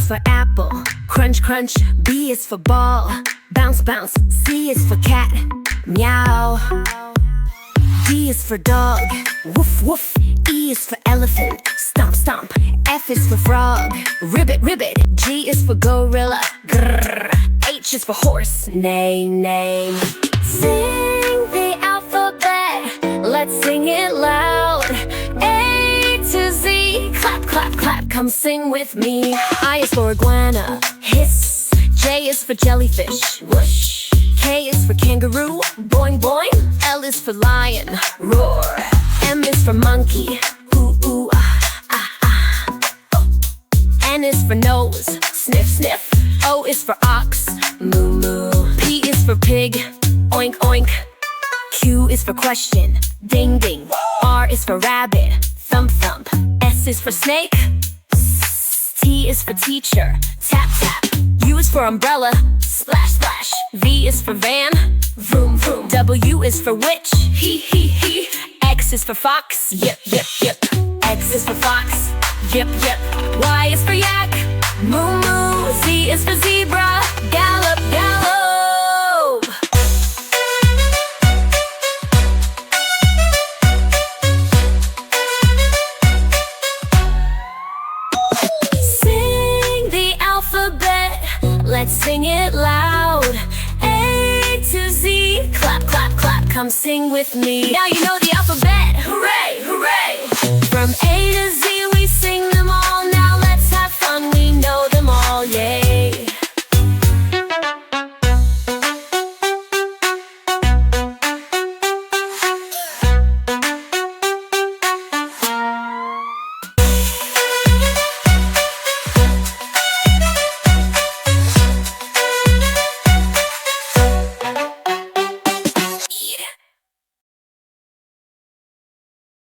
for apple, crunch crunch. B is for ball, bounce bounce. C is for cat, meow. D is for dog, woof woof. E is for elephant, stomp stomp. F is for frog, ribbit ribbit. G is for gorilla, grrr. H is for horse, neigh neigh. Sing the alphabet, let's sing it loud. A to Z, clap clap clap, come sing with me. I is for iguana, hiss. J is for jellyfish, whoosh. K is for kangaroo, boing boing. L is for lion, roar. M is for monkey, ooh ooh ah ah ah. N is for nose, sniff sniff. O is for ox, moo moo. P is for pig, oink oink. Q is for question, ding ding. R is for rabbit, thump thump. S is for snake, T is for teacher, tap tap. U is for umbrella, splash splash. V is for van, vroom vroom. W is for witch, hee hee hee. X is for fox, yip yip yip. X is for fox, yip yip. Y is for yak, moo moo. Z is for zebra, gallop gallop. Sing the alphabet, let's sing it loud. A to Z, clap clap clap, come sing with me. Now you know the alphabet, hooray hooray. From A to Z.